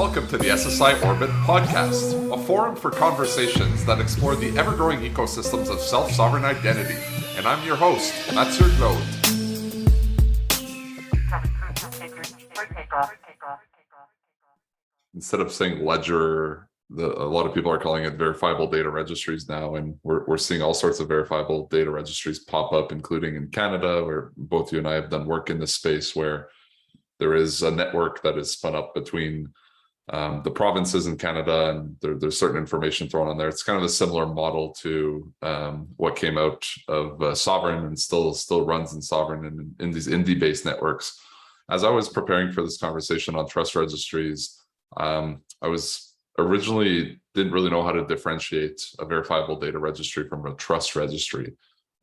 welcome to the SSI Orbit podcast, a forum for conversations that explore the ever-growing ecosystems of self-sovereign identity. And I'm your host, Mathieu Glaude. Instead of saying ledger, a lot of people are calling it verifiable data registries now, and we're seeing all sorts of verifiable data registries pop up, including in Canada, where both you and I have done work in this space, where there is a network that is spun up between the provinces in Canada, and there's certain information thrown on there. It's kind of a similar model to what came out of Sovereign and still runs in Sovereign and in these indie-based networks. As I was preparing for this conversation on trust registries, I was originally didn't really know how to differentiate a verifiable data registry from a trust registry.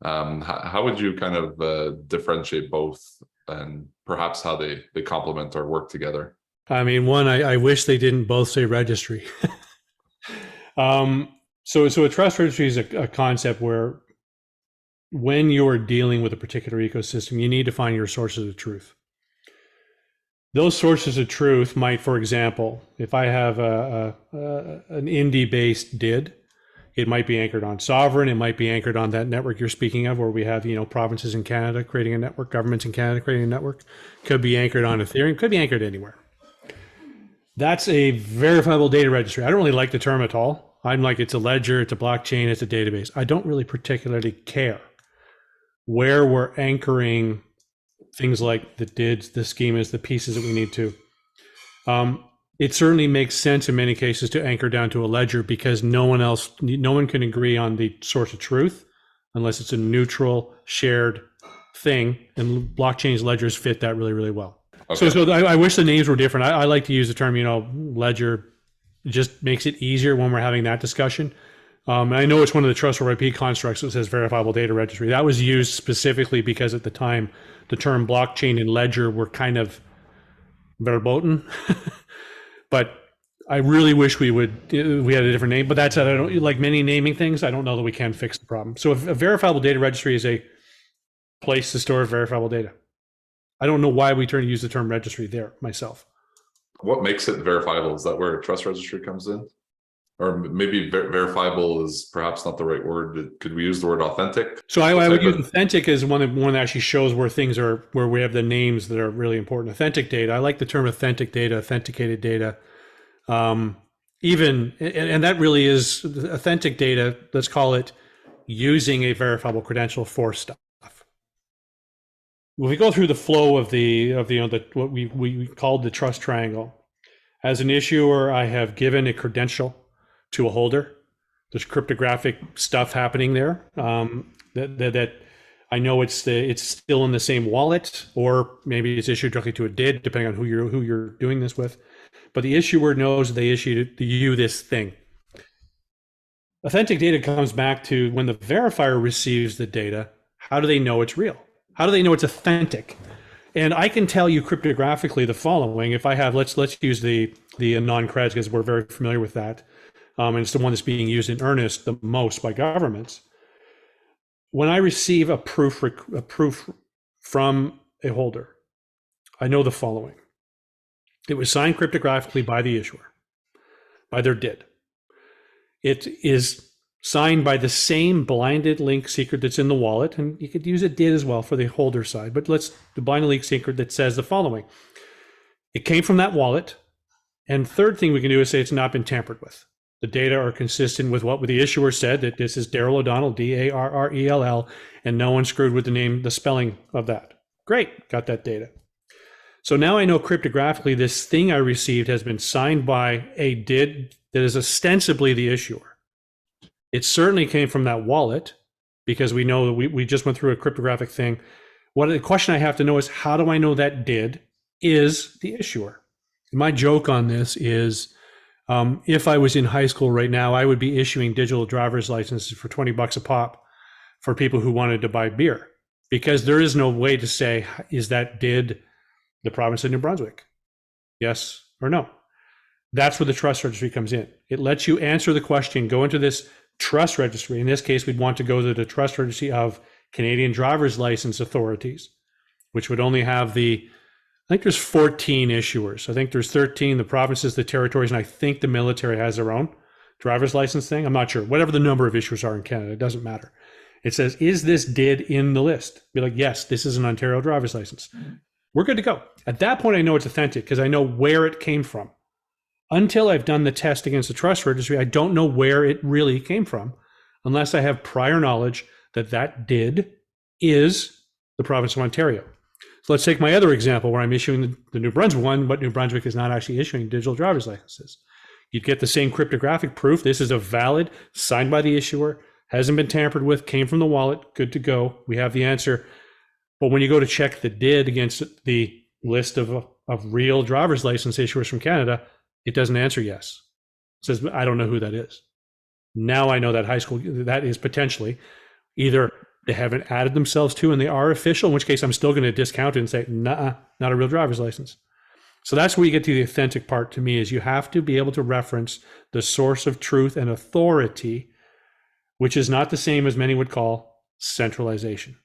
How would you kind of differentiate both, and perhaps how they complement or work together? I mean, one, I wish they didn't both say registry. So a trust registry is a concept where when you're dealing with a particular ecosystem, you need to find your sources of truth. Those sources of truth might, for example, if I have an indie-based DID, it might be anchored on Sovereign. It might be anchored on that network you're speaking of, where we have, provinces in Canada creating a network, governments in Canada creating a network. Could be anchored on Ethereum. Could be anchored anywhere. That's a verifiable data registry. I don't really like the term at all. I'm like, it's a ledger, it's a blockchain, it's a database. I don't really particularly care where we're anchoring things like the DIDs, the schemas, the pieces that we need to. It certainly makes sense in many cases to anchor down to a ledger, because no one can agree on the source of truth unless it's a neutral shared thing, and blockchains, ledgers fit that really, really well. Okay. So I wish the names were different. I like to use the term, ledger. It just makes it easier when we're having that discussion. And I know it's one of the trust or IP constructs that says verifiable data registry. That was used specifically because at the time, the term blockchain and ledger were kind of verboten. But I really wish we had a different name. But that's, I don't like many naming things. I don't know that we can fix the problem. So if a verifiable data registry is a place to store verifiable data. I don't know why we turn to use the term registry there myself. What makes it verifiable? Is that where a trust registry comes in? Or maybe verifiable is perhaps not the right word. Could we use the word authentic? So I would use authentic as one that actually shows where things are, where we have the names that are really important. Authentic data. I like the term authentic data, authenticated data. And that really is authentic data. Let's call it using a verifiable credential for stuff. When we go through the flow of what we called the trust triangle, as an issuer, I have given a credential to a holder. There's cryptographic stuff happening there that I know it's still in the same wallet, or maybe it's issued directly to a DID, depending on who you're doing this with. But the issuer knows they issued to you this thing. Authentic data comes back to when the verifier receives the data. How do they know it's real? How do they know it's authentic? And I can tell you cryptographically the following. If I have, let's use the non-creds, because we're very familiar with that. And it's the one that's being used in earnest the most by governments. When I receive a proof from a holder, I know the following. It was signed cryptographically by the issuer, by their DID. It is signed by the same blinded link secret that's in the wallet, and you could use a DID as well for the holder side, but the blinded link secret that says the following. It came from that wallet, and third thing we can do is say it's not been tampered with. The data are consistent with what the issuer said, that this is Darrell O'Donnell, Darrell, and no one screwed with the spelling of that. Great, got that data. So now I know cryptographically this thing I received has been signed by a DID that is ostensibly the issuer. It certainly came from that wallet, because we know that we just went through a cryptographic thing. The question I have to know is, how do I know that DID is the issuer? And my joke on this is, if I was in high school right now, I would be issuing digital driver's licenses for $20 a pop for people who wanted to buy beer, because there is no way to say, is that DID the province of New Brunswick? Yes or no? That's where the trust registry comes in. It lets you answer the question, go into this trust registry. In this case, we'd want to go to the trust registry of Canadian driver's license authorities, which would only have the I think there's 14 issuers. I think there's 13, the provinces, the territories, and I think the military has their own driver's license thing. I'm not sure. Whatever the number of issuers are in Canada, it doesn't matter. It says, is this DID in the list? Be like, yes, this is an Ontario driver's license. We're good to go. At that point, I know it's authentic because I know where it came from. Until I've done the test against the trust registry, I don't know where it really came from unless I have prior knowledge that that DID is the province of Ontario. So let's take my other example where I'm issuing the New Brunswick one, but New Brunswick is not actually issuing digital driver's licenses. You'd get the same cryptographic proof. This is a valid, signed by the issuer, hasn't been tampered with, came from the wallet, good to go. We have the answer. But when you go to check the DID against the list of real driver's license issuers from Canada, it doesn't answer yes. It says, I don't know who that is. Now I know that high school, that is potentially either they haven't added themselves to and they are official, in which case I'm still going to discount it and say, nah, not a real driver's license. So that's where you get to the authentic part to me, is you have to be able to reference the source of truth and authority, which is not the same as many would call centralization.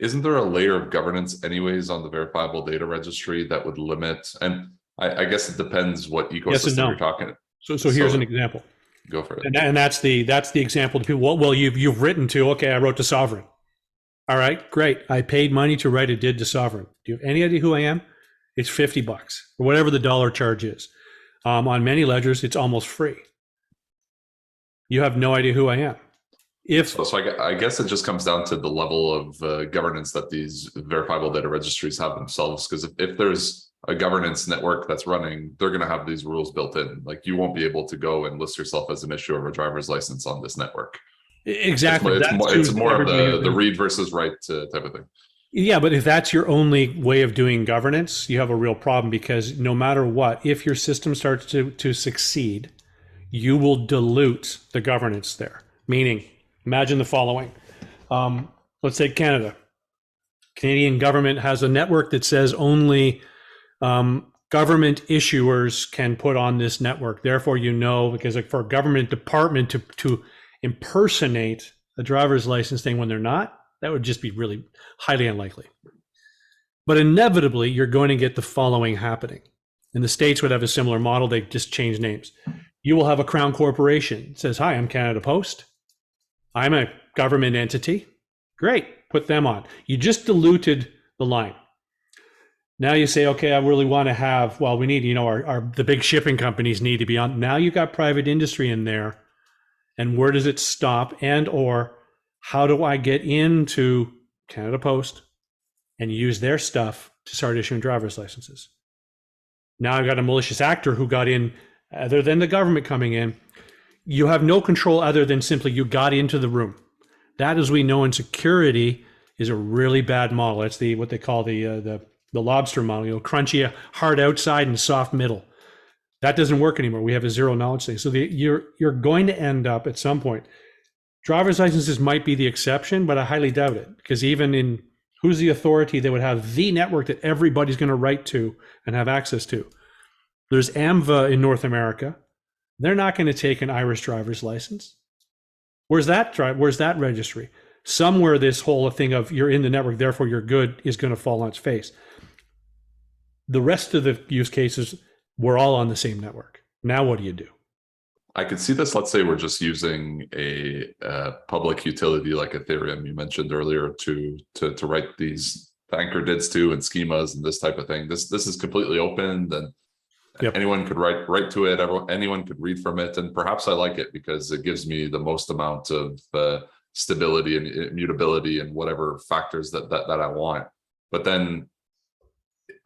Isn't there a layer of governance anyways on the verifiable data registry that would limit, and I guess it depends what ecosystem Yes and no. you're talking. So here's an example. Go for it. And that's the example to people. Well, you've written to, okay, I wrote to Sovereign. All right, great. I paid money to write a DID to Sovereign. Do you have any idea who I am? It's $50 or whatever the dollar charge is. On many ledgers, it's almost free. You have no idea who I am. So I guess it just comes down to the level of governance that these verifiable data registries have themselves. Because if there's a governance network that's running, they're going to have these rules built in. Like, you won't be able to go and list yourself as an issuer of a driver's license on this network. Exactly. It's more of the read versus write type of thing. Yeah, but if that's your only way of doing governance, you have a real problem, because no matter what, if your system starts to succeed, you will dilute the governance there. Meaning, imagine the following. Let's take Canada. Canadian government has a network that says only government issuers can put on this network. Therefore, because like for a government department to impersonate a driver's license thing when they're not, that would just be really highly unlikely. But inevitably, you're going to get the following happening. And the states would have a similar model. They just change names. You will have a crown corporation. It says, hi, I'm Canada Post. I'm a government entity. Great, put them on. You just diluted the line. Now you say, okay, I really want to have, well, we need, the big shipping companies need to be on. Now you've got private industry in there. And where does it stop? And or how do I get into Canada Post and use their stuff to start issuing driver's licenses? Now I've got a malicious actor who got in, other than the government coming in. You have no control other than simply you got into the room. That, as we know in security, is a really bad model. It's what they call the lobster model. Crunchy, hard outside and soft middle. That doesn't work anymore. We have a zero knowledge thing. So you're going to end up at some point. Driver's licenses might be the exception, but I highly doubt it, because even in who's the authority that would have the network that everybody's going to write to and have access to? There's AMVA in North America. They're not going to take an Irish driver's license. Where's that registry? Somewhere this whole thing of you're in the network, therefore you're good, is going to fall on its face. The rest of the use cases, we're all on the same network. Now what do you do? I could see this. Let's say we're just using a public utility like Ethereum, you mentioned earlier, to write these anchor DIDs to and schemas and this type of thing. This is completely open, and anyone could write to it. Anyone could read from it, and perhaps I like it because it gives me the most amount of stability and immutability and whatever factors that I want. But then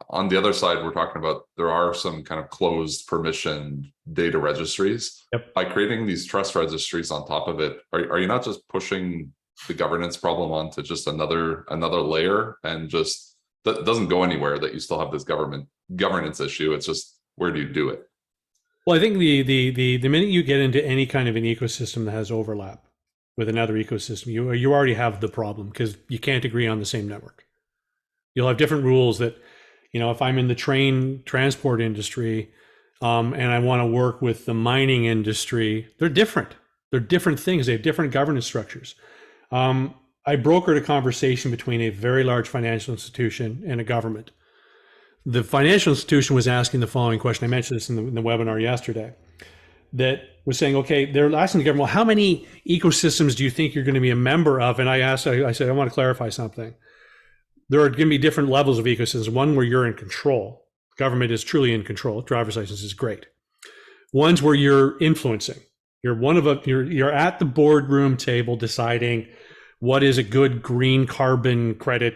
on the other side, we're talking about there are some kind of closed permission data registries. By creating these trust registries on top of it, are you not just pushing the governance problem onto just another layer, and just that doesn't go anywhere, that you still have this governance issue? It's just, where do you do it? Well, I think the minute you get into any kind of an ecosystem that has overlap with another ecosystem, you already have the problem, because you can't agree on the same network. You'll have different rules that, if I'm in the train transport industry and I want to work with the mining industry, they're different. They're different things. They have different governance structures. I brokered a conversation between a very large financial institution and a government. the financial institution was asking the following question. I mentioned this in the webinar yesterday, that was saying, okay, they're asking the government, well, how many ecosystems do you think you're going to be a member of? And I said, I want to clarify something. There are going to be different levels of ecosystems. One where you're in control. Government is truly in control. Driver's license is great. One's where you're influencing. You're at the boardroom table deciding what is a good green carbon credit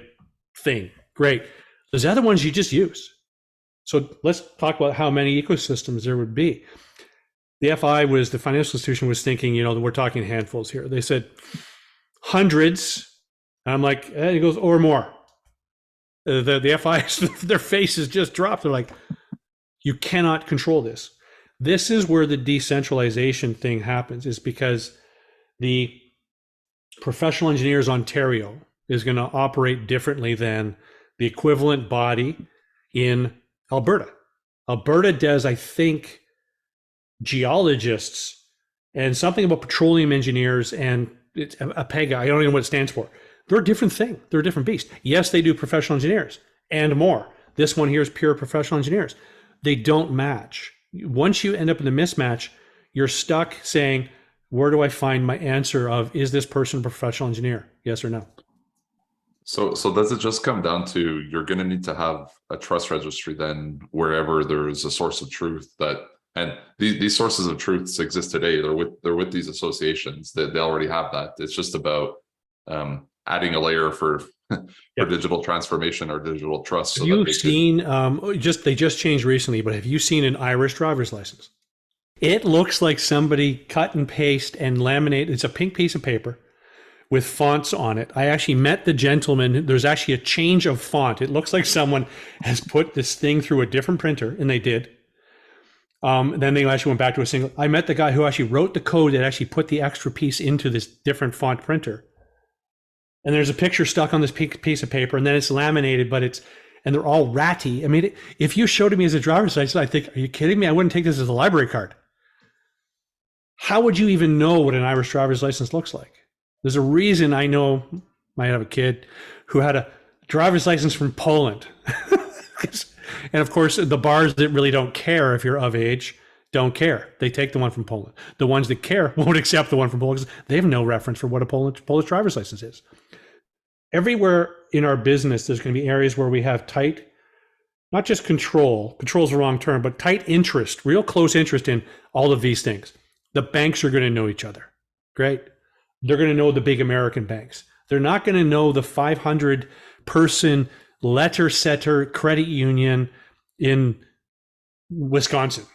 thing. Great. Those other ones you just use. So let's talk about how many ecosystems there would be. The the financial institution was thinking, we're talking handfuls here. They said hundreds. And I'm like, he goes, or more. The FI, their faces just dropped. They're like, you cannot control this. This is where the decentralization thing happens, is because the Professional Engineers Ontario is going to operate differently than the equivalent body in Alberta. Alberta does, I think, geologists and something about petroleum engineers, and it's a PEGA. I don't even know what it stands for. They're a different thing. They're a different beast. Yes, they do professional engineers and more. This one here is pure professional engineers. They don't match. Once you end up in the mismatch, you're stuck saying, where do I find my answer of, is this person a professional engineer? Yes or no? So does it just come down to, you're going to need to have a trust registry then wherever there's a source of truth and these sources of truths exist today. They're with these associations that they already have that. It's just about adding a layer for digital transformation or digital trust. Have you seen, they just changed recently, but have you seen an Irish driver's license? It looks like somebody cut and paste and laminate. It's a pink piece of paper with fonts on it. I actually met the gentleman. There's actually a change of font. It looks like someone has put this thing through a different printer, and they did. Then they actually went back to a single. I met the guy who actually wrote the code that actually put the extra piece into this different font printer. And there's a picture stuck on this piece of paper, and then it's laminated, and they're all ratty. I mean, if you showed it me as a driver's license, I think, are you kidding me? I wouldn't take this as a library card. How would you even know what an Irish driver's license looks like? There's a reason I know, I have a kid who had a driver's license from Poland. And of course, the bars that really don't care if you're of age don't care. They take the one from Poland. The ones that care won't accept the one from Poland because they have no reference for what a Polish driver's license is. Everywhere in our business, there's going to be areas where we have tight, not just control's the wrong term, but tight interest, real close interest in all of these things. The banks are going to know each other. Great. They're going to know the big American banks. They're not going to know the 500-person letter setter credit union in Wisconsin.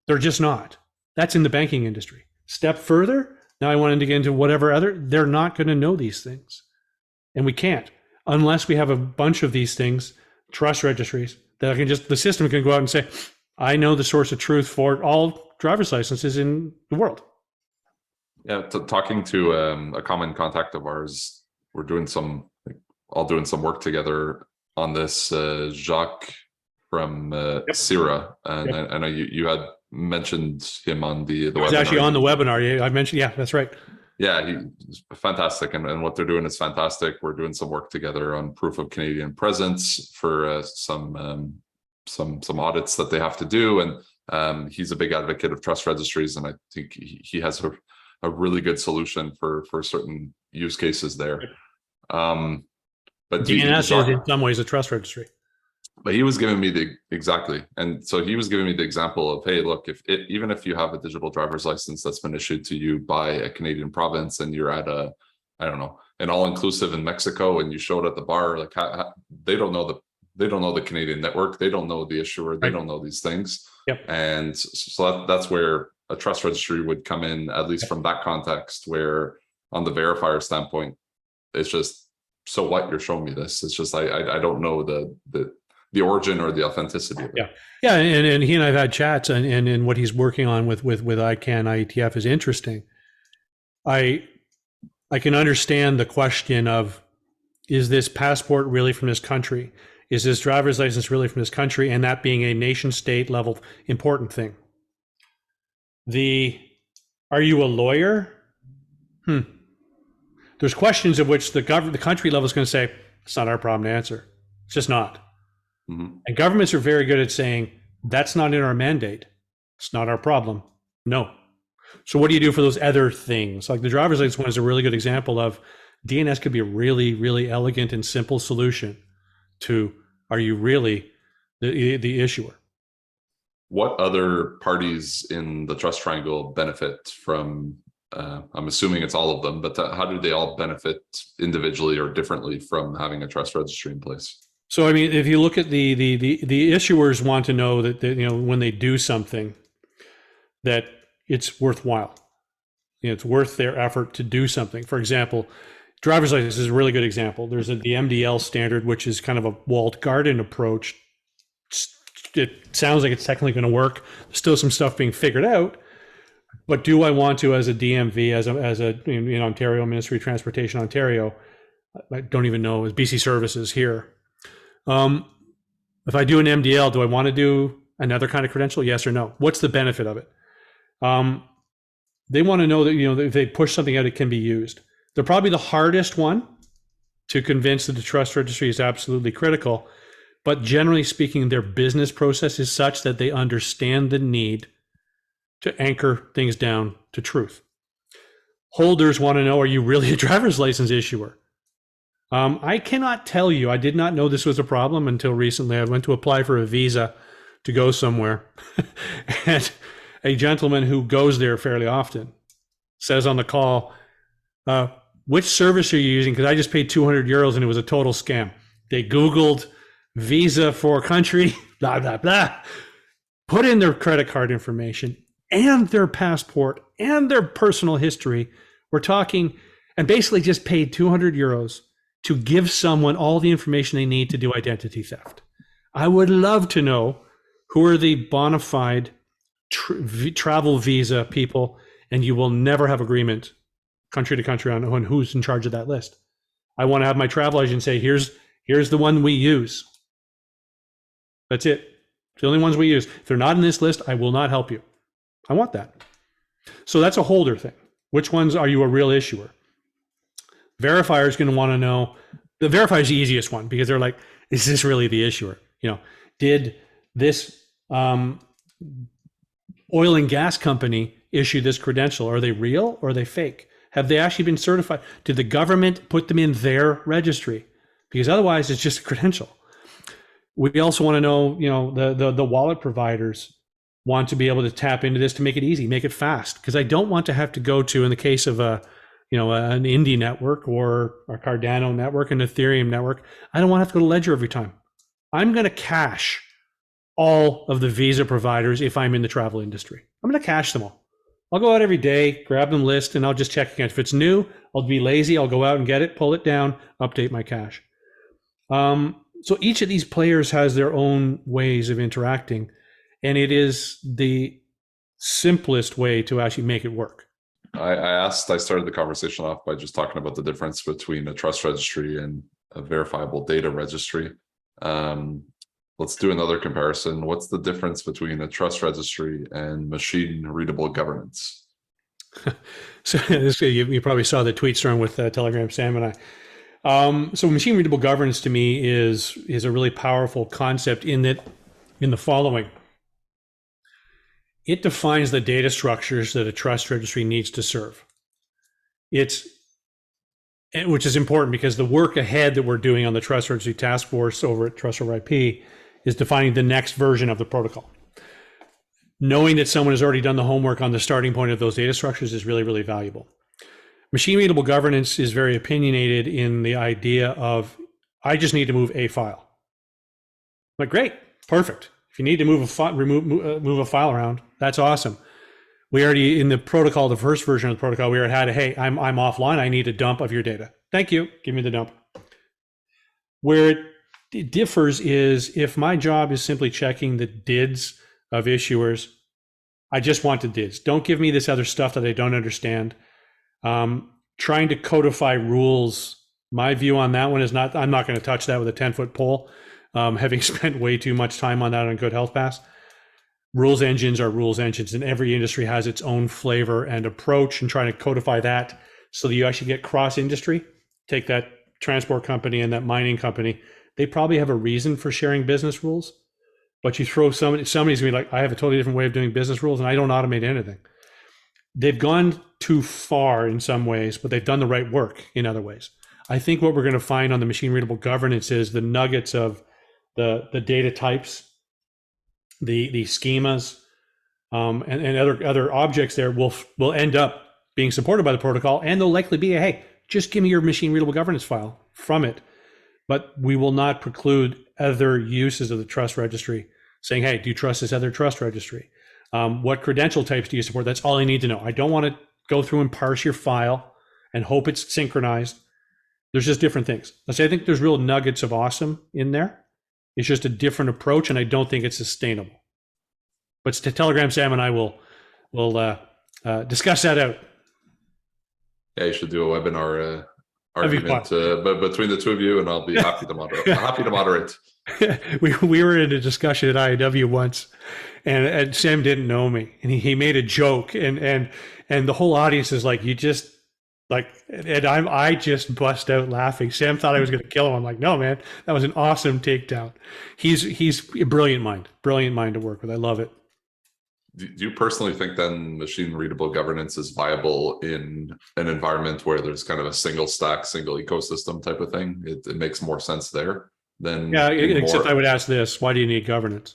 They're just not. That's in the banking industry. Step further, now I wanted to get into whatever other, they're not going to know these things. And we can't, unless we have a bunch of these things, trust registries, that I can the system can go out and say, I know the source of truth for all driver's licenses in the world. Yeah, talking to a common contact of ours, we're doing all doing some work together on this, Jacques from CIRA, and yep. I know you had mentioned him on the webinar. He was actually on the webinar. Yeah, I mentioned. Yeah, that's right. Yeah, he's fantastic, and what they're doing is fantastic. We're doing some work together on proof of Canadian presence for some audits that they have to do, and he's a big advocate of trust registries, and I think he has a really good solution for certain use cases there. But DNS is in some ways a trust registry. But he was giving me and so he was giving me the example of, hey, look, even if you have a digital driver's license that's been issued to you by a Canadian province, and you're at an all-inclusive in Mexico, and you showed at the bar, like they don't know the Canadian network, they don't know the issuer, they don't know these things. Yep. And so that's where a trust registry would come in, at least from that context, where on the verifier standpoint, it's just, so what, you're showing me this? It's just I don't know the origin or the authenticity of it. Yeah, and he and I've had chats, and what he's working on with ICANN, IETF is interesting. I can understand the question of, is this passport really from this country? Is this driver's license really from this country? And that being a nation state level important thing. Are you a lawyer? There's questions of which the country level is going to say, it's not our problem to answer. It's just not. Mhm. And governments are very good at saying, that's not in our mandate. It's not our problem. No. So what do you do for those other things? Like the driver's license one is a really good example of DNS could be a really, really elegant and simple solution to, are you really the issuer? What other parties in the trust triangle benefit from, I'm assuming it's all of them, but how do they all benefit individually or differently from having a trust registry in place? So, I mean, if you look at the issuers want to know that, when they do something, that it's worthwhile. It's worth their effort to do something. For example, driver's license is a really good example. There's the MDL standard, which is kind of a walled garden approach. It sounds like it's technically going to work. There's still some stuff being figured out. But do I want to, as a DMV, as a in Ontario, Ministry of Transportation, Ontario, I don't even know, as BC Services here. If I do an MDL, do I want to do another kind of credential? Yes or no? What's the benefit of it? They want to know that, if they push something out, it can be used. They're probably the hardest one to convince that the trust registry is absolutely critical. But generally speaking, their business process is such that they understand the need to anchor things down to truth. Holders want to know, are you really a driver's license issuer? I cannot tell you. I did not know this was a problem until recently. I went to apply for a visa to go somewhere. And a gentleman who goes there fairly often says on the call, which service are you using? Because I just paid 200 euros and it was a total scam. They Googled visa for country, blah, blah, blah, put in their credit card information and their passport and their personal history. We're talking, and basically just paid 200 euros to give someone all the information they need to do identity theft. I would love to know who are the bona fide travel visa people, and you will never have agreement country to country on who's in charge of that list. I want to have my travel agent say, here's the one we use. That's it. It's the only ones we use. If they're not in this list, I will not help you. I want that. So that's a holder thing. Which ones are you a real issuer? Verifier is going to want to know. The verifier is the easiest one because they're like, is this really the issuer? Did this oil and gas company issue this credential? Are they real or are they fake? Have they actually been certified? Did the government put them in their registry? Because otherwise it's just a credential. We also want to know, the wallet providers want to be able to tap into this to make it easy, make it fast. Because I don't want to have to go to, in the case of an Indie network or a Cardano network, an Ethereum network, I don't want to have to go to Ledger every time. I'm going to cache all of the visa providers if I'm in the travel industry. I'm going to cache them all. I'll go out every day, grab them list, and I'll just check again. If it's new, I'll be lazy. I'll go out and get it, pull it down, update my cache. So each of these players has their own ways of interacting, and it is the simplest way to actually make it work. I started the conversation off by just talking about the difference between a trust registry and a verifiable data registry. Let's do another comparison. What's the difference between a trust registry and machine readable governance? So you probably saw the tweet storm with Telegram Sam and I. So machine readable governance to me is a really powerful concept in the following. It defines the data structures that a trust registry needs to serve. Which is important because the work ahead that we're doing on the Trust Registry Task Force over at Trust over IP is defining the next version of the protocol. Knowing that someone has already done the homework on the starting point of those data structures is really, really valuable. Machine readable governance is very opinionated in the idea of, I just need to move a file. But great, perfect. If you need to move a file around, that's awesome. We already, in the protocol, the first version of the protocol, we already had, hey, I'm offline. I need a dump of your data. Thank you. Give me the dump. Where it differs is if my job is simply checking the DIDs of issuers, I just want the DIDs. Don't give me this other stuff that I don't understand. Trying to codify rules, my view on that one is I'm not going to touch that with a 10-foot pole, having spent way too much time on that on Good Health Pass. Rules engines are rules engines, and every industry has its own flavor and approach, and trying to codify that so that you actually get cross-industry. Take that transport company and that mining company. they probably have a reason for sharing business rules. But you throw somebody's gonna be like, I have a totally different way of doing business rules, and I don't automate anything. They've gone too far in some ways, but they've done the right work in other ways. I think what we're going to find on the machine readable governance is the nuggets of the data types, the schemas, and other objects there will end up being supported by the protocol, and they'll likely be, hey, just give me your machine readable governance file from it. But we will not preclude other uses of the trust registry, saying, hey, do you trust this other trust registry? What credential types do you support? That's all I need to know. I don't want to go through and parse your file and hope it's synchronized. There's just different things. I think there's real nuggets of awesome in there. It's just a different approach, and I don't think it's sustainable. But to Telegram Sam and I will discuss that out. Yeah, you should do a webinar argument but between the two of you, and I'll be happy to moderate. we were in a discussion at IAW once, and Sam didn't know me, and he made a joke, and the whole audience is like, you just like, and I just bust out laughing. Sam thought I was going to kill him. I'm like, no, man, that was an awesome takedown. He's a brilliant mind to work with. I love it. Do you personally think then machine readable governance is viable in an environment where there's kind of a single stack, single ecosystem type of thing? It makes more sense there than except I would ask this: why do you need governance?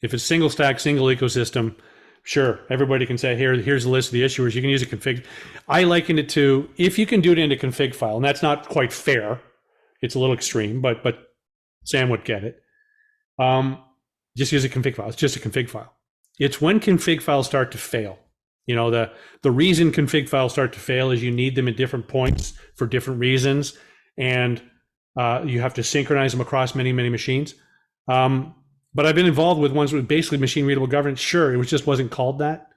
If it's single stack, single ecosystem, sure, everybody can say, here's a list of the issuers. You can use a config. I liken it to, if you can do it in a config file, and that's not quite fair. It's a little extreme, but Sam would get it. Just use a config file. It's just a config file. It's when config files start to fail. You know, the reason config files start to fail is you need them at different points for different reasons, and you have to synchronize them across many, many machines. But I've been involved with ones with basically machine readable governance. Sure, it just wasn't called that.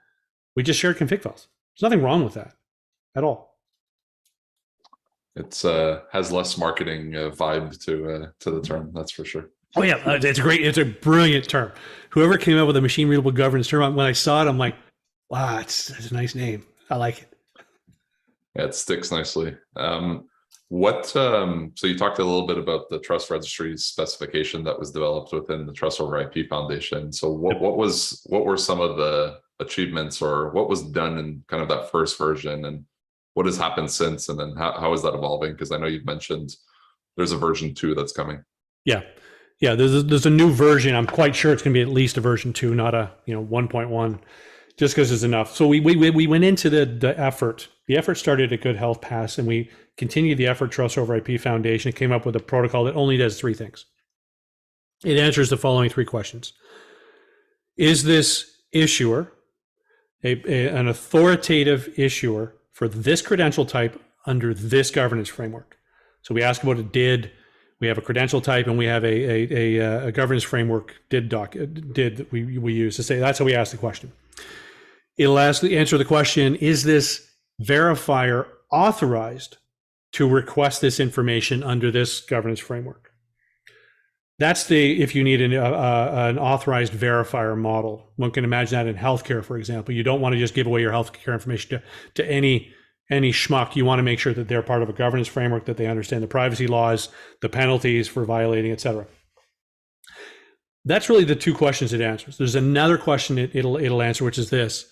We just shared config files. There's nothing wrong with that at all. It's has less marketing vibe to the term, that's for sure. Oh yeah, it's a brilliant term. Whoever came up with a machine readable governance term, when I saw it, I'm like, wow, it's a nice name. I like it. Yeah, it sticks nicely. So you talked a little bit about the trust registry's specification that was developed within the Trust over IP Foundation. So what were some of the achievements, or what was done in kind of that first version, and what has happened since, and then how is that evolving? Because I know you've mentioned there's a version 2 that's coming. Yeah, there's a new version. I'm quite sure it's going to be at least a version 2, not a 1.1, just because it's enough. So we went into the effort. The effort started at Good Health Pass, and we continued the effort. Trust over IP Foundation came up with a protocol that only does 3 things. It answers the following 3 questions: is this issuer an authoritative issuer for this credential type under this governance framework? So we ask about a DID. We have a credential type, and we have a governance framework DID that we use to say. That's how we ask the question. It'll answer the question: is this verifier authorized to request this information under this governance framework? That's if you need an authorized verifier model. One can imagine that in healthcare, for example. You don't want to just give away your healthcare information to any schmuck. You want to make sure that they're part of a governance framework, that they understand the privacy laws, the penalties for violating, etc. That's really the 2 questions it answers. There's another question it'll answer, which is this: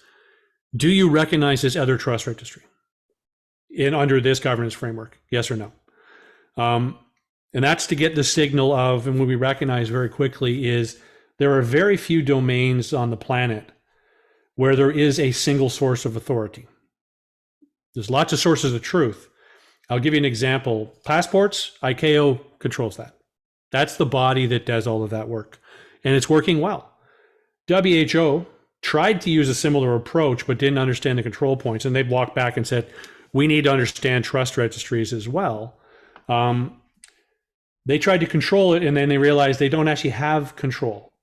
do you recognize this other trust registry under this governance framework? Yes or no? And that's to get the signal of, and what we recognize very quickly is there are very few domains on the planet where there is a single source of authority. There's lots of sources of truth. I'll give you an example. Passports, ICAO controls that. That's the body that does all of that work, and it's working well. WHO tried to use a similar approach, but didn't understand the control points, and they walked back and said, we need to understand trust registries as well. They tried to control it, and then they realized they don't actually have control.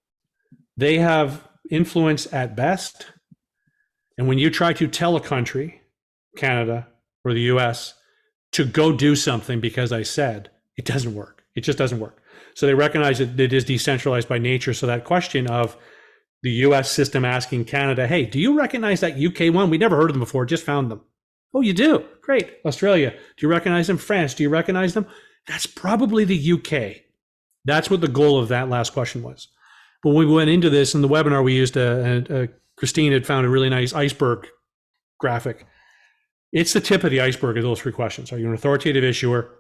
They have influence at best, and when you try to tell a country, Canada or the US, to go do something because I said, it doesn't work. It just doesn't work. So they recognize that it is decentralized by nature. So that question of the US system asking Canada, hey, do you recognize that UK one? We never heard of them before, just found them. Oh, you do? Great. Australia, do you recognize them? France, do you recognize them? That's probably the UK. That's what the goal of that last question was. But when we went into this in the webinar, we used Christine had found a really nice iceberg graphic. It's the tip of the iceberg of those three questions. Are you an authoritative issuer,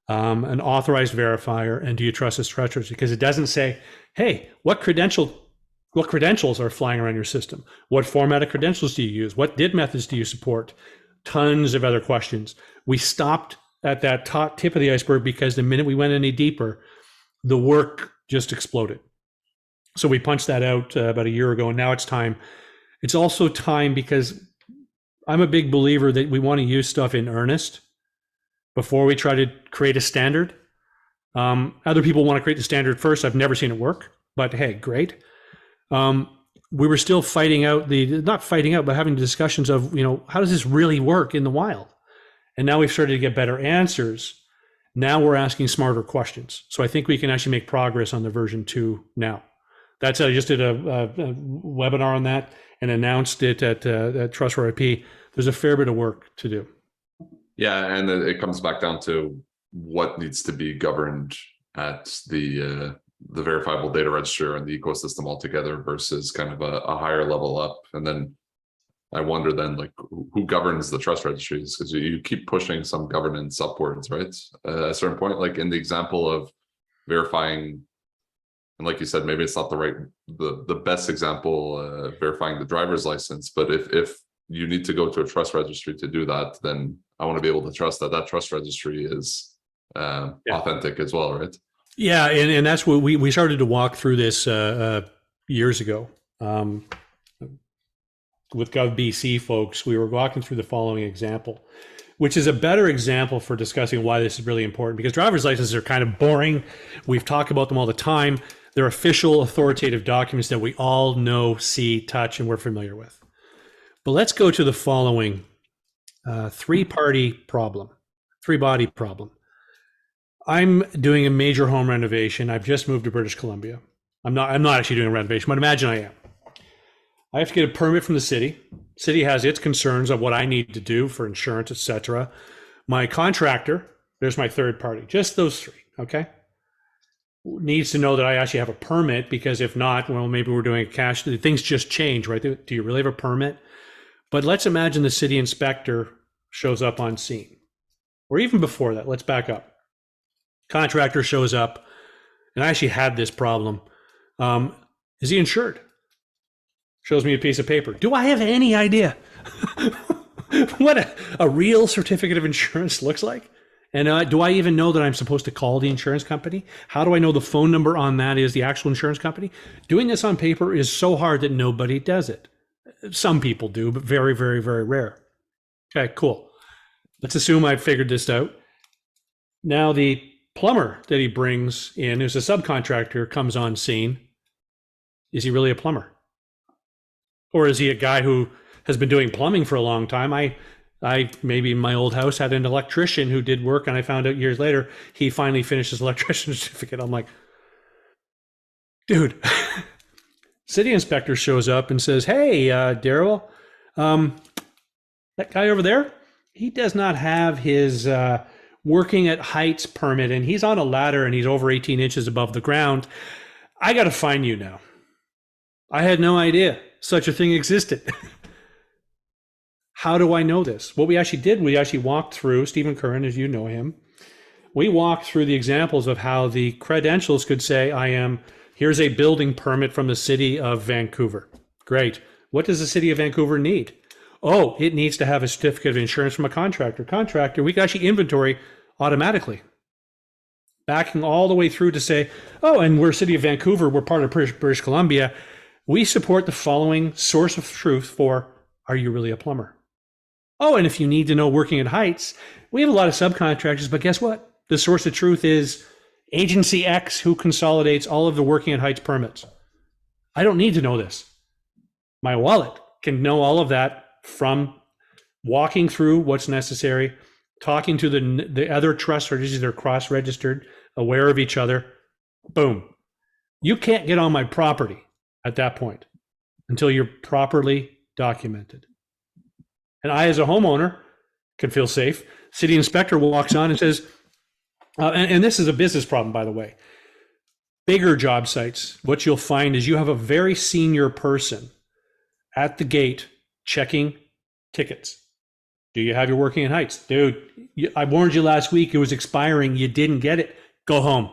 an authorized verifier, and do you trust this trust registry? Because it doesn't say, hey, what credentials are flying around your system? What format of credentials do you use? What DID methods do you support? Tons of other questions. We stopped at that top tip of the iceberg because the minute we went any deeper, the work just exploded. So we punched that out about a year ago, and now it's time. It's also time because I'm a big believer that we want to use stuff in earnest before we try to create a standard. Other people want to create the standard first. I've never seen it work, but hey, great. We were still not fighting out, but having discussions of, how does this really work in the wild? And now we've started to get better answers. Now we're asking smarter questions. So I think we can actually make progress on the version 2 now. That's I just did a webinar on that and announced it at Trust RIP. There's a fair bit of work to do. Yeah, and it comes back down to what needs to be governed at the verifiable data registry and the ecosystem altogether versus kind of a higher level up. And then I wonder then, like, who governs the trust registries? Because you keep pushing some governance upwards, right? At a certain point, like in the example of verifying, and like you said, maybe it's not the best example, verifying the driver's license, but if you need to go to a trust registry to do that, then I want to be able to trust that trust registry is authentic as well, right? Yeah, and that's what we started to walk through this years ago. With GovBC folks, we were walking through the following example, which is a better example for discussing why this is really important, because driver's licenses are kind of boring. We've talked about them all the time. They're official, authoritative documents that we all know, see, touch, and we're familiar with. But let's go to the following three-body problem. I'm doing a major home renovation. I've just moved to British Columbia. I'm not actually doing a renovation, but imagine I am. I have to get a permit from the city. City has its concerns of what I need to do for insurance, etc. My contractor, there's my third party, just those three, okay? Needs to know that I actually have a permit, because if not, well, maybe we're doing a cash, things just change, right? Do you really have a permit? But let's imagine the city inspector shows up on scene. Or even before that, let's back up. Contractor shows up, and I actually had this problem. Is he insured? Shows me a piece of paper. Do I have any idea what a real certificate of insurance looks like? And do I even know that I'm supposed to call the insurance company? How do I know the phone number on that is the actual insurance company? Doing this on paper is so hard that nobody does it. Some people do, but very, very, very rare. Okay, cool. Let's assume I've figured this out. Now the plumber that he brings in, who's a subcontractor, comes on scene. Is he really a plumber? Or is he a guy who has been doing plumbing for a long time? I maybe in my old house had an electrician who did work, and I found out years later he finally finished his electrician certificate. I'm like, dude. City inspector shows up and says, hey, Darrell, that guy over there, he does not have his working at heights permit, and he's on a ladder and he's over 18 inches above the ground. I got to fine you now. I had no idea such a thing existed. How do I know this? What we actually did, we actually walked through, Stephen Curran, as you know him, we walked through the examples of how the credentials could say, here's a building permit from the city of Vancouver. Great. What does the city of Vancouver need? Oh, it needs to have a certificate of insurance from a contractor. We can actually inventory automatically. Backing all the way through to say, oh, and we're city of Vancouver, we're part of British Columbia. We support the following source of truth for, are you really a plumber? Oh, and if you need to know working at heights, we have a lot of subcontractors, but guess what? The source of truth is Agency X, who consolidates all of the working at heights permits. I don't need to know this. My wallet can know all of that from walking through what's necessary, talking to the other trust registries that are cross-registered, aware of each other. Boom. You can't get on my property at that point until you're properly documented. And I, as a homeowner, can feel safe. City inspector walks on and says, And this is a business problem, by the way. Bigger job sites, what you'll find is you have a very senior person at the gate checking tickets. Do you have your working in heights? Dude, I warned you last week it was expiring. You didn't get it. Go home.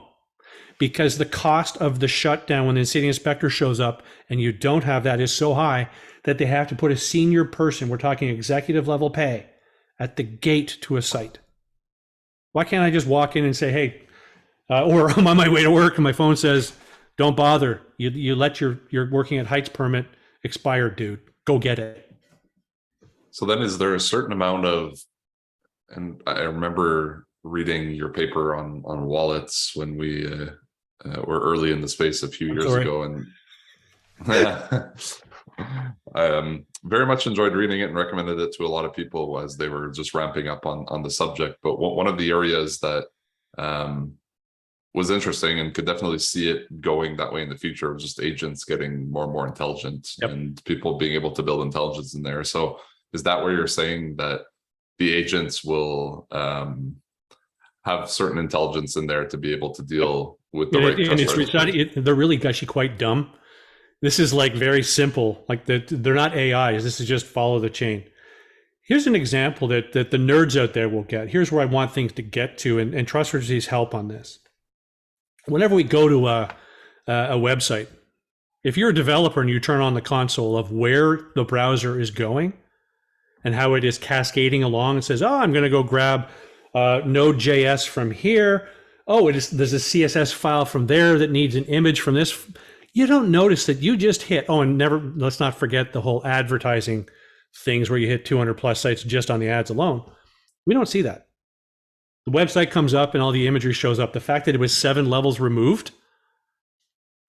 Because the cost of the shutdown when the city inspector shows up and you don't have that is so high that they have to put a senior person, we're talking executive level pay, at the gate to a site. Why can't I just walk in and say, hey, or I'm on my way to work and my phone says, don't bother. You let your working at heights permit expire, dude. Go get it. So then is there a certain amount of, and I remember reading your paper on wallets when we were early in the space a few years ago, and I very much enjoyed reading it and recommended it to a lot of people as they were just ramping up on the subject. But one of the areas that was interesting and could definitely see it going that way in the future was just agents getting more and more intelligent. Yep. And people being able to build intelligence in there. So is that where you're saying that the agents will have certain intelligence in there to be able to deal with the right trust? They're really actually quite dumb. This is like very simple. Like they're not AIs. This is just follow the chain. Here's an example that the nerds out there will get. Here's where I want things to get to, and Trust Registries help on this. Whenever we go to a website, if you're a developer and you turn on the console of where the browser is going and how it is cascading along and says, oh, I'm going to go grab Node.js from here. Oh, there's a CSS file from there that needs an image from this. You don't notice that you just hit, and let's not forget the whole advertising things where you hit 200 plus sites just on the ads alone. We don't see that. The website comes up and all the imagery shows up. The fact that it was 7 levels removed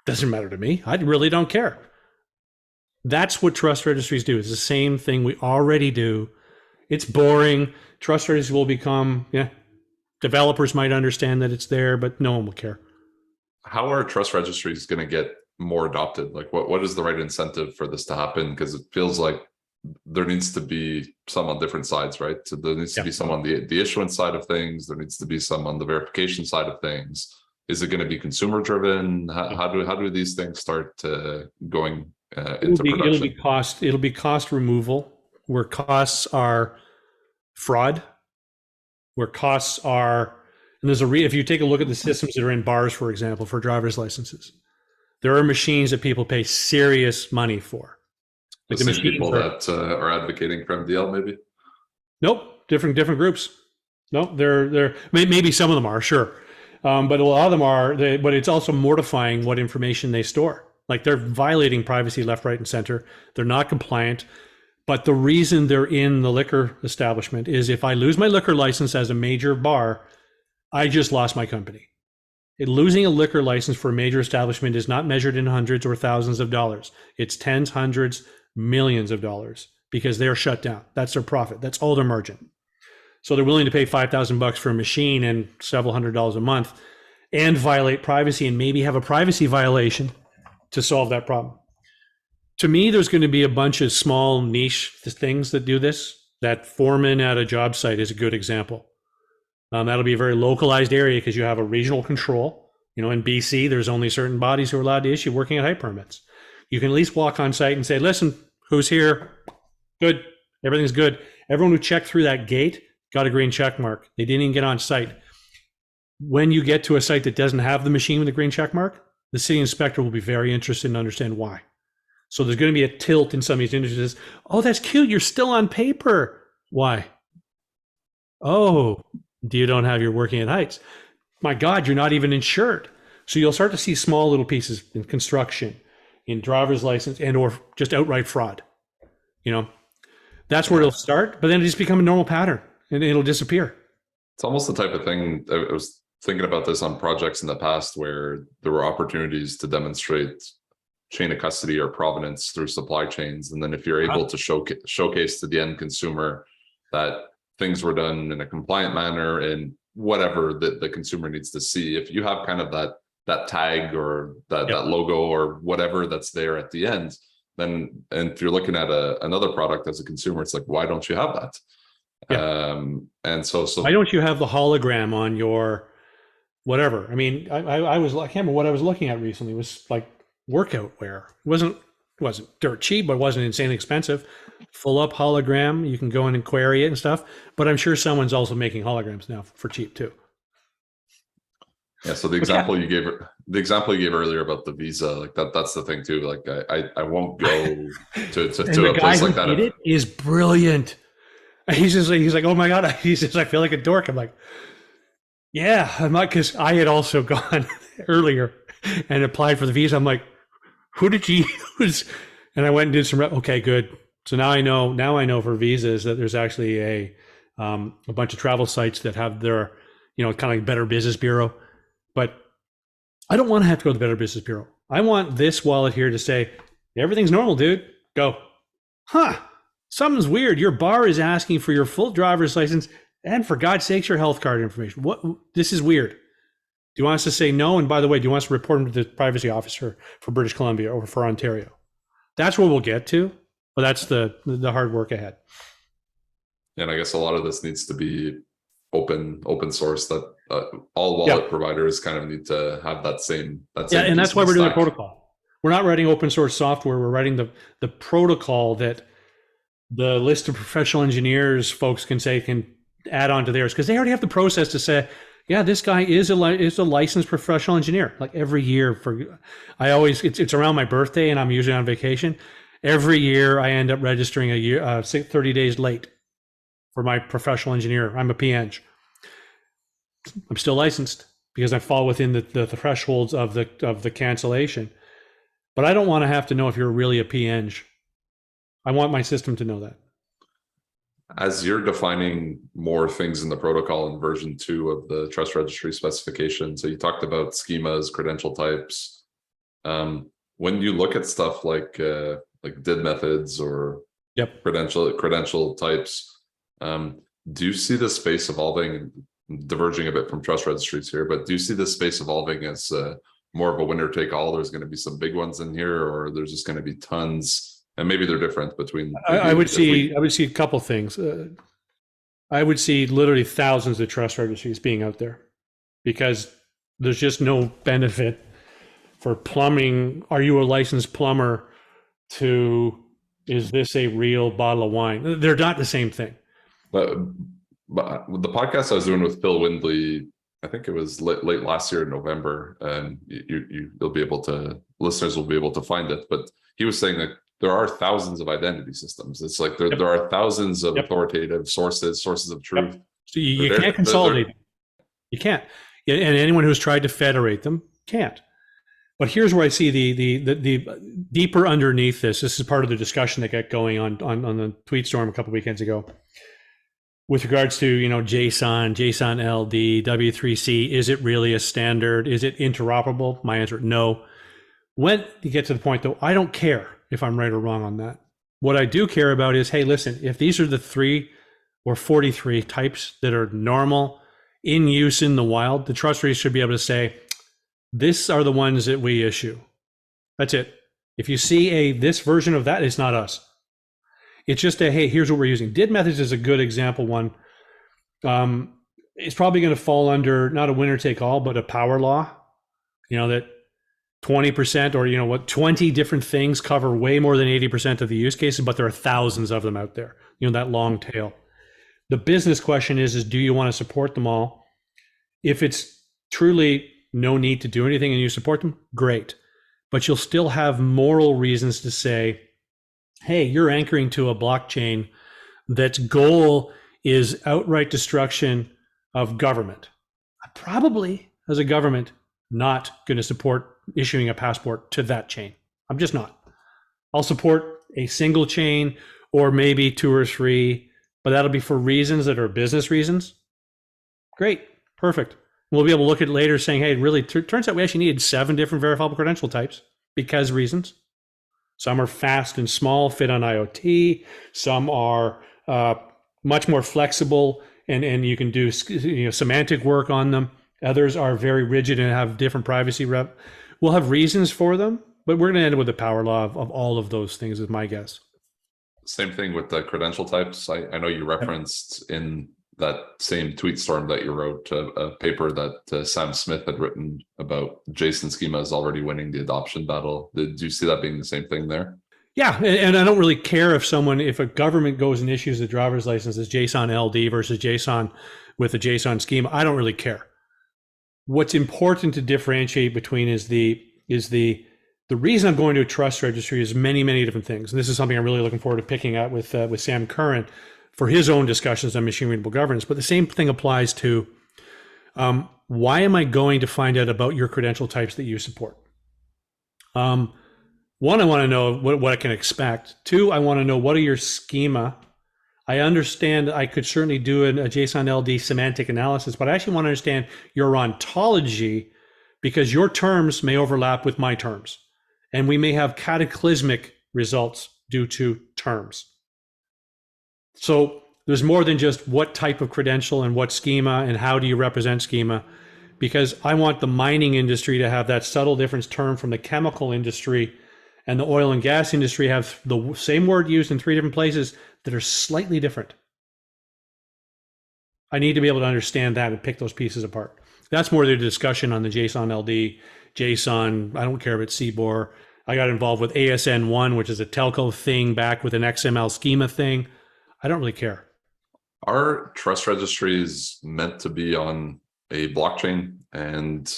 doesn't matter to me. I really don't care. That's what Trust Registries do. It's the same thing we already do. It's boring. Trust Registries will become, developers might understand that it's there, but no one will care. How are Trust Registries going to get more adopted? Like what is the right incentive for this to happen? Because it feels like there needs to be some on different sides, right? So there needs to be some on the issuance side of things. There needs to be some on the verification side of things. Is it going to be consumer driven? How do these things start going into production? It'll be cost removal, where costs are fraud, where costs are, and if you take a look at the systems that are in bars, for example, for driver's licenses, there are machines that people pay serious money for. Like the people that are advocating for MDL, maybe? Nope, different groups. Nope, they're maybe some of them are, sure, but a lot of them are. But it's also mortifying what information they store. Like they're violating privacy left, right, and center. They're not compliant. But the reason they're in the liquor establishment is if I lose my liquor license as a major bar, I just lost my company. Losing a liquor license for a major establishment is not measured in hundreds or thousands of dollars. It's tens, hundreds, millions of dollars because they're shut down. That's their profit. That's all their margin. So they're willing to pay $5,000 for a machine and several $100s a month and violate privacy and maybe have a privacy violation to solve that problem. To me, there's going to be a bunch of small niche things that do this. That foreman at a job site is a good example. That'll be a very localized area because you have a regional control. In BC, there's only certain bodies who are allowed to issue working at height permits. You can at least walk on site and say, listen, who's here? Good. Everything's good. Everyone who checked through that gate got a green check mark. They didn't even get on site. When you get to a site that doesn't have the machine with a green check mark, the city inspector will be very interested in understand why. So there's going to be a tilt in some of these industries. Oh, that's cute. You're still on paper. Why? Oh, you don't have your working at heights. My God, you're not even insured. So you'll start to see small little pieces in construction, in driver's license, and or just outright fraud. That's where it'll start, but then it just become a normal pattern and it'll disappear. It's almost the type of thing, I was thinking about this on projects in the past where there were opportunities to demonstrate chain of custody or provenance through supply chains. And then if you're able to showcase to the end consumer that things were done in a compliant manner and whatever the consumer needs to see, if you have kind of that tag or that logo or whatever that's there at the end, then, and if you're looking at another product as a consumer, it's like, why don't you have that? And so why don't you have the hologram on your whatever. I mean, I can't remember what I was looking at recently. It was like workout wear. It wasn't dirt cheap, but it wasn't insanely expensive. Full up hologram. You can go in and query it and stuff. But I'm sure someone's also making holograms now for cheap too. Yeah. So the example you gave earlier about the visa, like that's the thing too. Like I won't go to a place like that. It is brilliant. He's like, oh my God. He says, I feel like a dork. I'm like, yeah, I'm not, because I had also gone earlier and applied for the visa. I'm like, who did you use? And I went and did some. Okay, good. So now I know for visas that there's actually a bunch of travel sites that have their, kind of like Better Business Bureau. But I don't want to have to go to the Better Business Bureau. I want this wallet here to say, everything's normal, dude. Go. Huh. Something's weird. Your bar is asking for your full driver's license and, for God's sakes, your health card information. What? This is weird. Do you want us to say no? And by the way, do you want us to report them to the privacy officer for British Columbia or for Ontario? That's where we'll get to. But that's the hard work ahead. And I guess a lot of this needs to be open source, that all wallet providers kind of need to have that same and that's why we're doing the protocol. We're not writing open source software. We're writing the protocol that the list of professional engineers folks can add on to theirs, because they already have the process to say, yeah, this guy is a licensed professional engineer. Like every year it's around my birthday and I'm usually on vacation. Every year I end up registering 30 days late for my professional engineer. I'm a PEng. I'm still licensed because I fall within the thresholds of the cancellation. But I don't want to have to know if you're really a PEng. I want my system to know that. As you're defining more things in the protocol in version 2 of the trust registry specification, so you talked about schemas, credential types. When you look at stuff like DID methods or credential types, do you see the space evolving, diverging a bit from trust registries here, but do you see the space evolving as more of a winner take all? There's going to be some big ones in here, or there's just going to be tons? And maybe they're different between. I would see a couple things. I would see literally thousands of trust registries being out there, because there's just no benefit for plumbing. Are you a licensed plumber? To, is this a real bottle of wine? They're not the same thing. But the podcast I was doing with Phil Windley, I think it was late last year in November, and listeners will be able to find it. But he was saying that there are thousands of identity systems. It's like there are thousands of authoritative sources of truth. So you can't consolidate them. You can't. And anyone who's tried to federate them can't. But here's where I see the deeper underneath this. This is part of the discussion that got going on the tweet storm a couple of weekends ago, with regards to JSON LD, W3C. Is it really a standard? Is it interoperable? My answer, no. When you get to the point, though, I don't care if I'm right or wrong on that. What I do care about is, hey, listen, if these are the 3 or 43 types that are normal in use in the wild, the trust registry should be able to say, these are the ones that we issue. That's it. If you see this version of that, it's not us. It's just hey, here's what we're using. DID methods is a good example one. It's probably going to fall under not a winner take all, but a power law. That 20% or 20 different things cover way more than 80% of the use cases, but there are thousands of them out there. That long tail. The business question is do you want to support them all? If it's truly no need to do anything and you support them, great. But you'll still have moral reasons to say, hey, you're anchoring to a blockchain that's goal is outright destruction of government. I'm probably, as a government, not going to support issuing a passport to that chain. I'm just not. I'll support a single chain or maybe 2 or 3, but that'll be for reasons that are business reasons. Great, perfect. We'll be able to look at it later saying, hey, really, turns out we actually needed 7 different verifiable credential types because reasons. Some are fast and small, fit on IoT. Some are much more flexible and you can do semantic work on them. Others are very rigid and have different privacy. We'll have reasons for them, but we're going to end up with the power law of all of those things, is my guess. Same thing with the credential types. I know you referenced in that same tweet storm that you wrote, a paper that Sam Smith had written about JSON schemas already winning the adoption battle. Did you see that being the same thing there? Yeah, and I don't really care if a government goes and issues a driver's license as JSON LD versus JSON with a JSON schema. I don't really care. What's important to differentiate between is the reason I'm going to a trust registry is many, many different things. And this is something I'm really looking forward to picking out with Sam Curran for his own discussions on machine readable governance. But the same thing applies to why am I going to find out about your credential types that you support? One, I want to know what I can expect. Two, I want to know what are your schema. I understand I could certainly do a JSON LD semantic analysis, but I actually want to understand your ontology because your terms may overlap with my terms. And we may have cataclysmic results due to terms. So there's more than just what type of credential and what schema and how do you represent schema, because I want the mining industry to have that subtle difference term from the chemical industry and the oil and gas industry have the same word used in 3 different places that are slightly different. I need to be able to understand that and pick those pieces apart. That's more the discussion on the JSON LD, JSON, I don't care if it's CBOR. I got involved with ASN1, which is a telco thing back with an XML schema thing. I don't really care. Are trust registries meant to be on a blockchain? And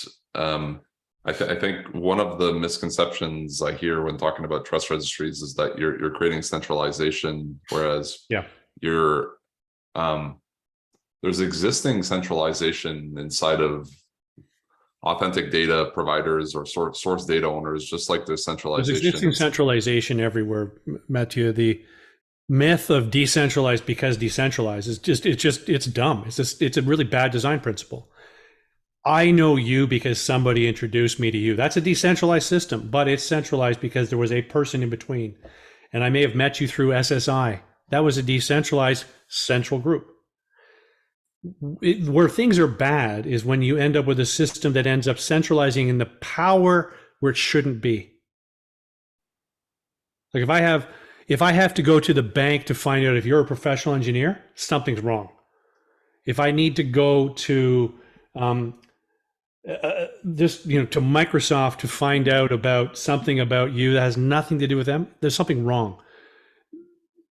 I think one of the misconceptions I hear when talking about trust registries is that you're creating centralization, whereas there's existing centralization inside of authentic data providers or source data owners, just like there's centralization. There's existing centralization everywhere, Mathieu. The myth of decentralized because decentralized is it's dumb. It's a really bad design principle. I know you because somebody introduced me to you. That's a decentralized system, but it's centralized because there was a person in between. And I may have met you through SSI. That was a decentralized central group. Where things are bad is when you end up with a system that ends up centralizing in the power where it shouldn't be. Like if I have to go to the bank to find out if you're a professional engineer, something's wrong. If I need to go to to Microsoft to find out about something about you that has nothing to do with them, there's something wrong.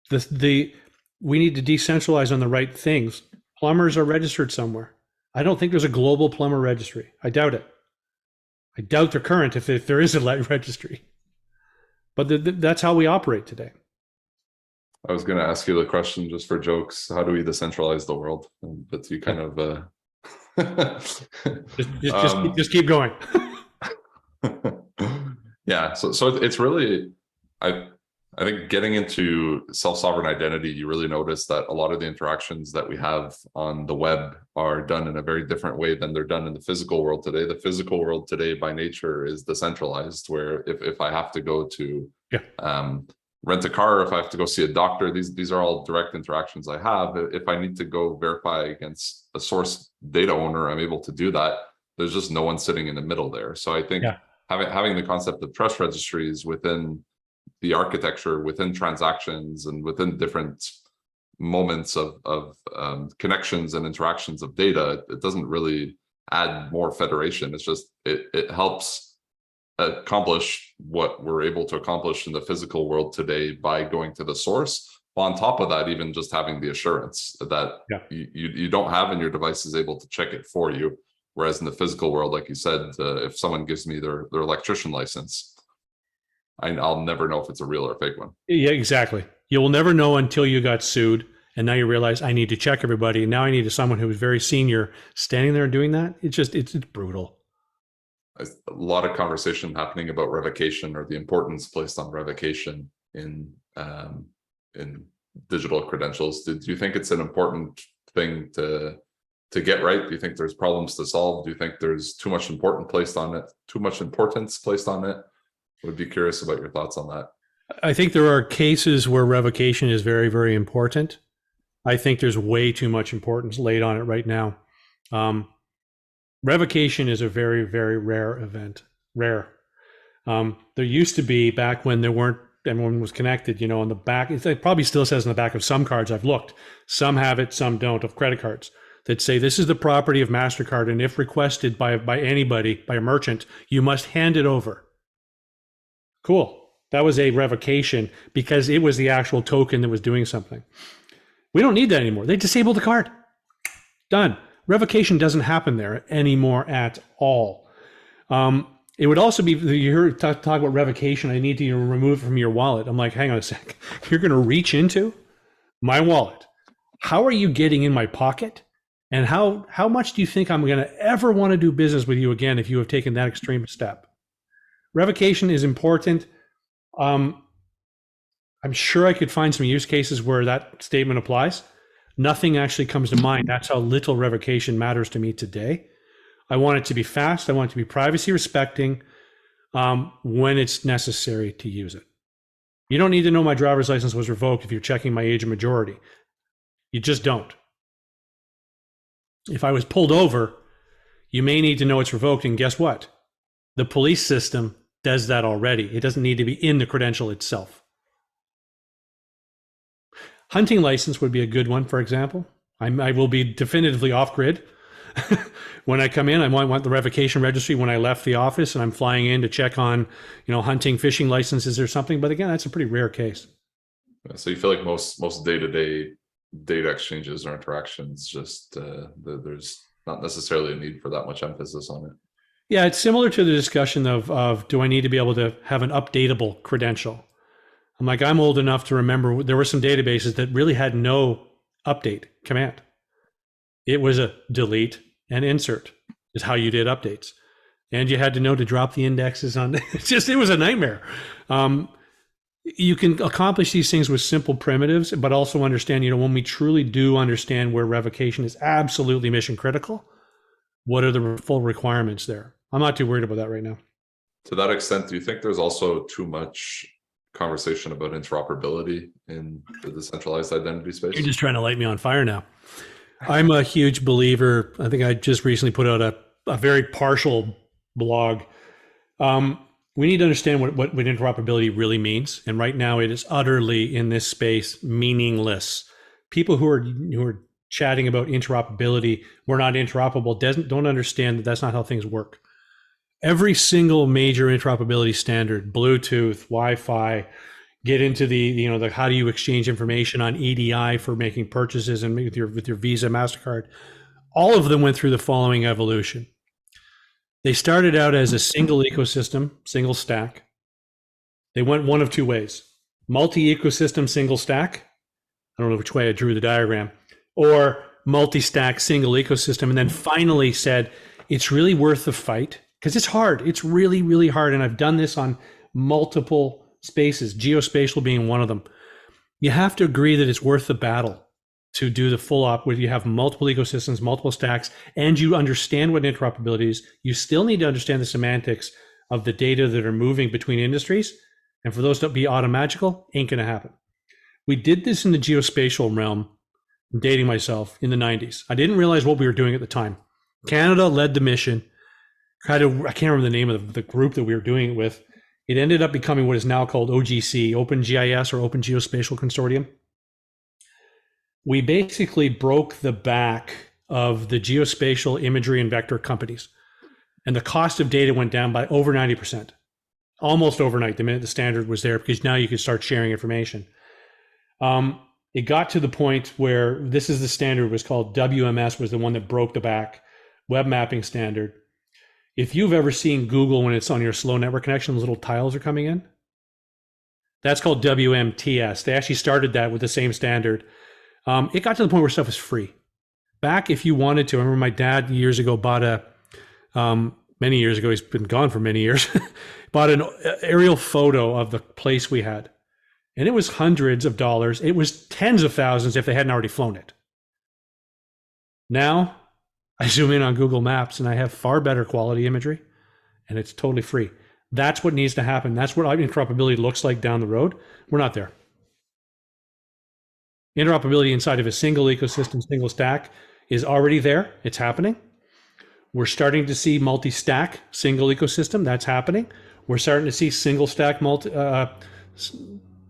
We need to decentralize on the right things. Plumbers are registered somewhere. I don't think there's a global plumber registry. I doubt it. I doubt they're current if there is a registry. But that's how we operate today. I was going to ask you the question just for jokes. How do we decentralize the world? But you kind of just keep going. Yeah. So it's really, I think getting into self-sovereign identity, you really notice that a lot of the interactions that we have on the web are done in a very different way than they're done in the physical world today. The physical world today by nature is decentralized, where if I have to go to rent a car, if I have to go see a doctor, these are all direct interactions I have. If I need to go verify against a source data owner, I'm able to do that. There's just no one sitting in the middle there. So I think having the concept of trust registries within the architecture, within transactions and within different moments of connections and interactions of data, it doesn't really add more federation. It's just, it helps accomplish what we're able to accomplish in the physical world today by going to the source. On top of that, even just having the assurance that you don't have and your device is able to check it for you. Whereas in the physical world, like you said, if someone gives me their electrician license, I'll never know if it's a real or a fake one. Yeah, exactly. You will never know until you got sued. And now you realize I need to check everybody. And now I need someone who is very senior standing there and doing that. It's brutal. A lot of conversation happening about revocation or the importance placed on revocation in digital credentials. Do you think it's an important thing to get right? Do you think there's problems to solve? Do you think there's too much importance placed on it? Would be curious about your thoughts on that. I think there are cases where revocation is very, very important. I think there's way too much importance laid on it right now. Revocation is a very, very rare event. There used to be, back when there weren't everyone was connected, on the back. It probably still says on the back of some cards. I've looked. Some have it, some don't, of credit cards that say this is the property of MasterCard, and if requested by anybody, by a merchant, you must hand it over. Cool. That was a revocation because it was the actual token that was doing something. We don't need that anymore. They disabled the card. Done. Revocation doesn't happen there anymore at all. It would also be, you heard talk about revocation, I need to remove it from your wallet. I'm like, hang on a sec. You're going to reach into my wallet. How are you getting in my pocket? And how much do you think I'm going to ever want to do business with you again if you have taken that extreme step? Revocation is important. I'm sure I could find some use cases where that statement applies. Nothing actually comes to mind. That's how little revocation matters to me today. I want it to be fast. I want it to be privacy respecting when it's necessary to use it. You don't need to know my driver's license was revoked if you're checking my age of majority. You just don't. If I was pulled over, you may need to know it's revoked. And guess what? The police system does that already. It doesn't need to be in the credential itself. Hunting license would be a good one, for example. I will be definitively off-grid. When I come in, I want the revocation registry when I left the office and I'm flying in to check on, hunting, fishing licenses or something. But again, that's a pretty rare case. So you feel like most day-to-day data exchanges or interactions, just there's not necessarily a need for that much emphasis on it. Yeah, it's similar to the discussion of do I need to be able to have an updatable credential? I'm like, I'm old enough to remember there were some databases that really had no update command. It was a delete and insert is how you did updates. And you had to know to drop the indexes on it was a nightmare. You can accomplish these things with simple primitives, but also understand, when we truly do understand where revocation is absolutely mission critical, what are the full requirements there? I'm not too worried about that right now. To that extent, do you think there's also too much conversation about interoperability in the decentralized identity space? You're just trying to light me on fire now. I'm a huge believer. I think I just recently put out a very partial blog. We need to understand what interoperability really means. And right now it is utterly in this space meaningless. People who are chatting about interoperability, we're not interoperable, don't understand that that's not how things work. Every single major interoperability standard, Bluetooth, Wi-Fi, get into the how do you exchange information on EDI for making purchases and with your Visa, MasterCard, all of them went through the following evolution. They started out as a single ecosystem, single stack. They went one of two ways: multi-ecosystem, single stack. I don't know which way I drew the diagram, or multi-stack, single ecosystem, and then finally said it's really worth the fight because it's hard. It's really, really hard, and I've done this on multiple spaces, geospatial being one of them. You have to agree that it's worth the battle to do the full op where you have multiple ecosystems, multiple stacks, and you understand what interoperability is. You still need to understand the semantics of the data that are moving between industries. And for those to be automagical, ain't going to happen. We did this in the geospatial realm, I'm dating myself, in the 90s. I didn't realize what we were doing at the time. Canada led the mission. I can't remember the name of the group that we were doing it with. It ended up becoming what is now called OGC, Open GIS or Open Geospatial Consortium. We basically broke the back of the geospatial imagery and vector companies. And the cost of data went down by over 90%, almost overnight, the minute the standard was there, because now you could start sharing information. It got to the point where this is the standard, was called WMS, was the one that broke the back, web mapping standard. If you've ever seen Google when it's on your slow network connection, those little tiles are coming in. That's called WMTS. They actually started that with the same standard. It got to the point where stuff was free. Back if you wanted to, I remember my dad years ago bought many years ago, he's been gone for many years, bought an aerial photo of the place we had. And it was hundreds of dollars. It was tens of thousands if they hadn't already flown it. Now, I zoom in on Google Maps and I have far better quality imagery, and it's totally free. That's what needs to happen. That's what interoperability looks like down the road. We're not there. Interoperability inside of a single ecosystem, single stack is already there. It's happening. We're starting to see multi-stack, single ecosystem. That's happening. We're starting to see single stack,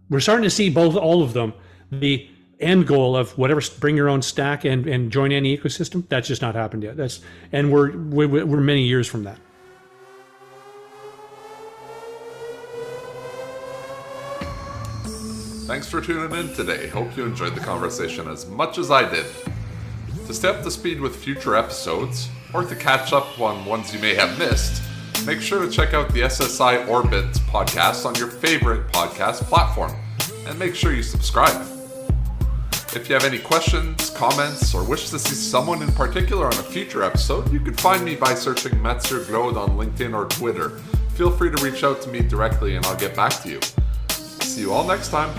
we're starting to see all of them. The end goal of whatever, bring your own stack and join any ecosystem, that's just not happened yet. And we're many years from that. Thanks for tuning in today. Hope you enjoyed the conversation as much as I did. To stay up to speed with future episodes, or to catch up on ones you may have missed, make sure to check out the SSI Orbit podcast on your favorite podcast platform, and make sure you subscribe. If you have any questions, comments, or wish to see someone in particular on a future episode, you can find me by searching Mathieu Glaude on LinkedIn or Twitter. Feel free to reach out to me directly and I'll get back to you. See you all next time.